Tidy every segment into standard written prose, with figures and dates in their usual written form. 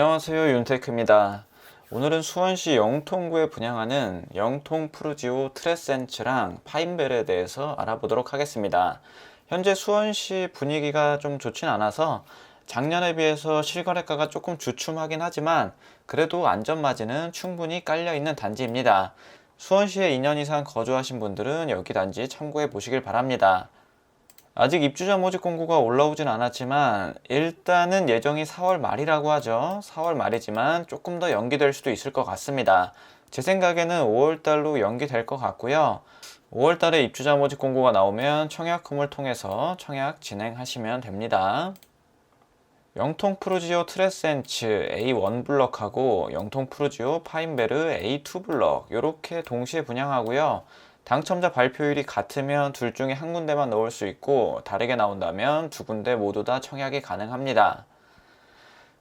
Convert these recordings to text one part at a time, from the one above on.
안녕하세요, 윤테크입니다. 오늘은 수원시 영통구에 분양하는 영통 푸르지오 트레센츠랑 파인벨에 대해서 알아보도록 하겠습니다. 현재 수원시 분위기가 좀 좋진 않아서 작년에 비해서 실거래가가 조금 주춤하긴 하지만 그래도 안전마진은 충분히 깔려있는 단지입니다. 수원시에 2년 이상 거주하신 분들은 여기 단지 참고해 보시길 바랍니다. 아직 입주자 모집 공고가 올라오진 않았지만 일단은 예정이 4월 말이라고 하죠. 4월 말이지만 조금 더 연기될 수도 있을 것 같습니다. 제 생각에는 5월달로 연기될 것 같고요. 5월달에 입주자 모집 공고가 나오면 청약홈을 통해서 청약 진행하시면 됩니다. 영통 푸르지오 트레센츠 A1 블럭하고 영통 푸르지오 파인베르 A2 블럭 이렇게 동시에 분양하고요. 당첨자 발표일이 같으면 둘 중에 한 군데만 넣을 수 있고 다르게 나온다면 두 군데 모두 다 청약이 가능합니다.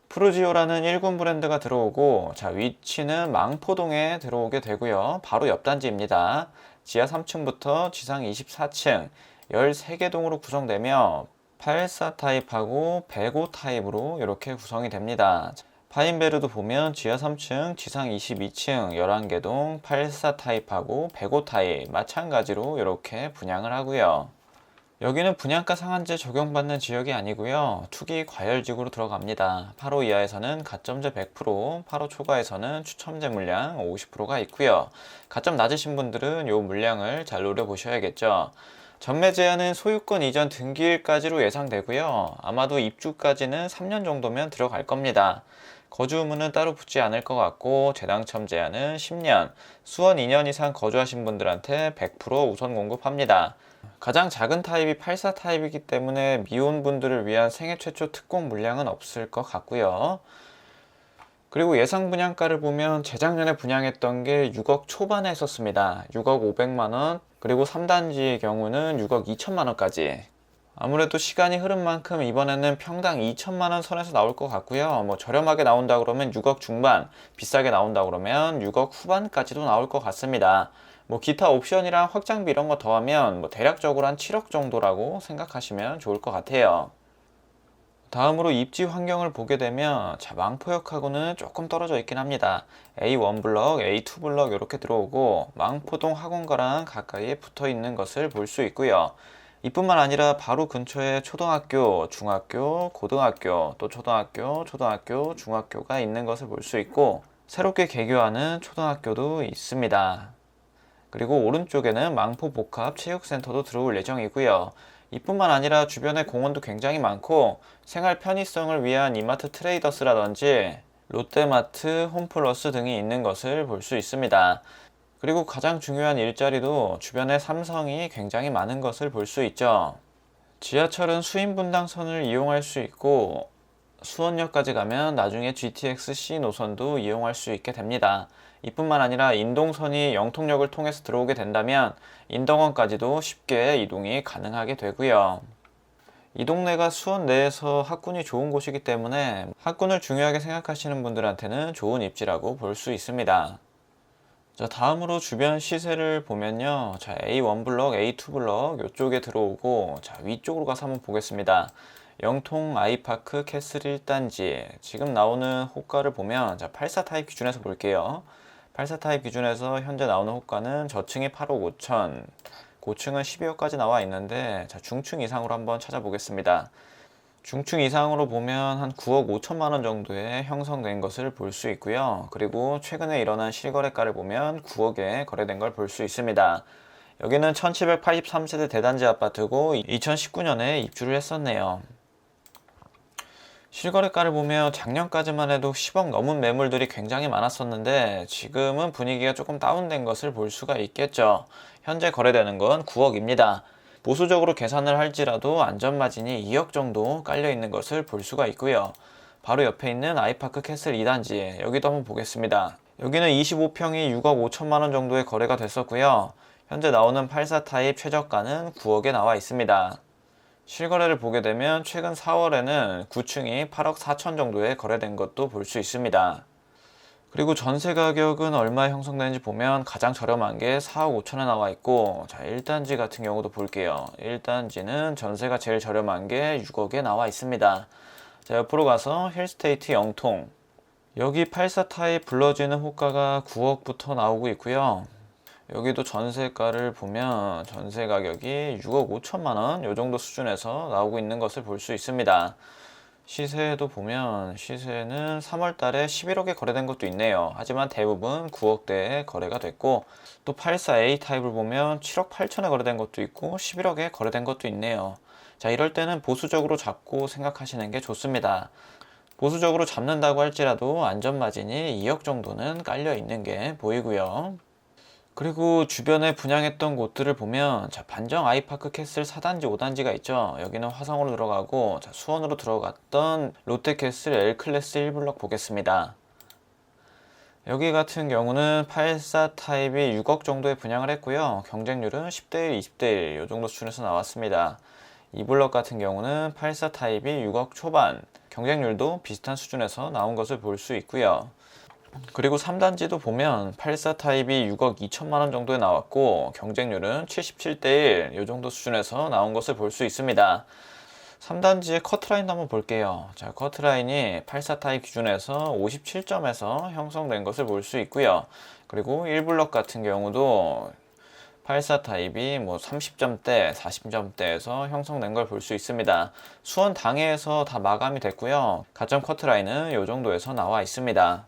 푸르지오라는 1군 브랜드가 들어오고 위치는 망포동에 들어오게 되고요. 바로 옆 단지입니다. 지하 3층부터 지상 24층 13개 동으로 구성되며 84 타입하고 105 타입으로 이렇게 구성이 됩니다. 파인베르도 보면 지하 3층, 지상 22층 11개 동 84 타입하고 105 타입 마찬가지로 이렇게 분양을 하고요. 여기는 분양가 상한제 적용받는 지역이 아니고요. 투기 과열지구로 들어갑니다. 8호 이하에서는 가점제 100%, 8호 초과에서는 추첨제 물량 50%가 있고요. 가점 낮으신 분들은 이 물량을 잘 노려보셔야겠죠. 전매 제한은 소유권 이전 등기일까지로 예상되고요. 아마도 입주까지는 3년 정도면 들어갈 겁니다. 거주 의무는 따로 붙지 않을 것 같고 재당첨 제한은 10년, 수원 2년 이상 거주하신 분들한테 100% 우선 공급합니다. 가장 작은 타입이 84 타입이기 때문에 미혼분들을 위한 생애 최초 특공 물량은 없을 것 같고요. 그리고 예상 분양가를 보면 재작년에 분양했던 게 6억 초반에 했었습니다. 6억 500만원, 그리고 3단지의 경우는 6억 2천만원까지. 아무래도 시간이 흐른 만큼 이번에는 평당 2천만원 선에서 나올 것 같고요. 저렴하게 나온다 그러면 6억 중반, 비싸게 나온다 그러면 6억 후반까지도 나올 것 같습니다. 기타 옵션이랑 확장비 이런 거 더하면 대략적으로 한 7억 정도라고 생각하시면 좋을 것 같아요. 다음으로 입지 환경을 보게 되면 망포역하고는 조금 떨어져 있긴 합니다. A1 블럭, A2 블럭 이렇게 들어오고 망포동 학원가랑 가까이에 붙어 있는 것을 볼 수 있고요. 이뿐만 아니라 바로 근처에 초등학교, 중학교, 고등학교, 또 초등학교, 중학교가 있는 것을 볼 수 있고 새롭게 개교하는 초등학교도 있습니다. 그리고 오른쪽에는 망포복합체육센터도 들어올 예정이고요. 이뿐만 아니라 주변에 공원도 굉장히 많고 생활 편의성을 위한 이마트 트레이더스라든지 롯데마트, 홈플러스 등이 있는 것을 볼 수 있습니다. 그리고 가장 중요한 일자리도 주변에 삼성이 굉장히 많은 것을 볼 수 있죠. 지하철은 수인분당선을 이용할 수 있고 수원역까지 가면 나중에 GTX-C 노선도 이용할 수 있게 됩니다. 이뿐만 아니라 인동선이 영통역을 통해서 들어오게 된다면 인덕원까지도 쉽게 이동이 가능하게 되고요. 이 동네가 수원 내에서 학군이 좋은 곳이기 때문에 학군을 중요하게 생각하시는 분들한테는 좋은 입지라고 볼 수 있습니다. 다음으로 주변 시세를 보면요. A1 블럭, A2 블럭 이쪽에 들어오고 위쪽으로 가서 한번 보겠습니다. 영통 아이파크 캐슬 1단지 지금 나오는 호가를 보면 84 타입 기준에서 볼게요. 84 타입 기준에서 현재 나오는 호가는 저층이 8억 5천, 고층은 12억까지 나와 있는데 중층 이상으로 한번 찾아보겠습니다. 중층 이상으로 보면 한 9억 5천만 원 정도에 형성된 것을 볼 수 있고요. 그리고 최근에 일어난 실거래가를 보면 9억에 거래된 걸 볼 수 있습니다. 여기는 1783세대 대단지 아파트고 2019년에 입주를 했었네요. 실거래가를 보면 작년까지만 해도 10억 넘은 매물들이 굉장히 많았었는데 지금은 분위기가 조금 다운된 것을 볼 수가 있겠죠. 현재 거래되는 건 9억입니다. 보수적으로 계산을 할지라도 안전마진이 2억 정도 깔려 있는 것을 볼 수가 있고요. 바로 옆에 있는 아이파크 캐슬 2단지 여기도 한번 보겠습니다. 여기는 25평이 6억 5천만 원 정도에 거래가 됐었고요. 현재 나오는 84 타입 최저가는 9억에 나와 있습니다. 실거래를 보게 되면 최근 4월에는 9층이 8억 4천 정도에 거래된 것도 볼 수 있습니다. 그리고 전세 가격은 얼마에 형성되는지 보면 가장 저렴한 게 4억 5천에 나와 있고 1단지 같은 경우도 볼게요. 1단지는 전세가 제일 저렴한 게 6억에 나와 있습니다. 옆으로 가서 힐스테이트 영통 여기 84 타입 불러지는 호가가 9억부터 나오고 있고요. 여기도 전세가를 보면 전세 가격이 6억 5천만 원 요 정도 수준에서 나오고 있는 것을 볼 수 있습니다. 시세도 보면 시세는 3월 달에 11억에 거래된 것도 있네요. 하지만 대부분 9억대에 거래가 됐고, 또 84A 타입을 보면 7억 8천에 거래된 것도 있고 11억에 거래된 것도 있네요. 자, 이럴 때는 보수적으로 잡고 생각하시는 게 좋습니다. 보수적으로 잡는다고 할지라도 안전마진이 2억 정도는 깔려 있는 게 보이고요. 그리고 주변에 분양했던 곳들을 보면, 자, 반정 아이파크 캐슬 4단지 5단지가 있죠. 여기는 화성으로 들어가고, 자, 수원으로 들어갔던 롯데캐슬 L클래스 1블럭 보겠습니다. 여기 같은 경우는 84 타입이 6억 정도에 분양을 했고요. 경쟁률은 10대1, 20대1 이 정도 수준에서 나왔습니다. 이 블럭 같은 경우는 84 타입이 6억 초반, 경쟁률도 비슷한 수준에서 나온 것을 볼 수 있고요. 그리고 3단지도 보면 84 타입이 6억 2천만 원 정도에 나왔고, 경쟁률은 77대1 이 정도 수준에서 나온 것을 볼 수 있습니다. 3단지의 커트라인도 한번 볼게요. 자, 커트라인이 84 타입 기준에서 57점에서 형성된 것을 볼 수 있고요. 그리고 1블럭 같은 경우도 84 타입이 30점대, 40점대에서 형성된 걸 볼 수 있습니다. 수원 당해에서 다 마감이 됐고요. 가점 커트라인은 이 정도에서 나와 있습니다.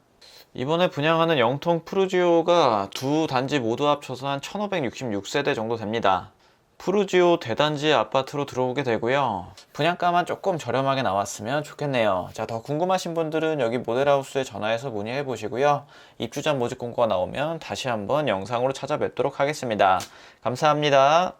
이번에 분양하는 영통 푸르지오가 두 단지 모두 합쳐서 한 1566세대 정도 됩니다. 푸르지오 대단지 아파트로 들어오게 되고요. 분양가만 조금 저렴하게 나왔으면 좋겠네요. 자, 더 궁금하신 분들은 여기 모델하우스에 전화해서 문의해 보시고요. 입주자 모집 공고가 나오면 다시 한번 영상으로 찾아뵙도록 하겠습니다. 감사합니다.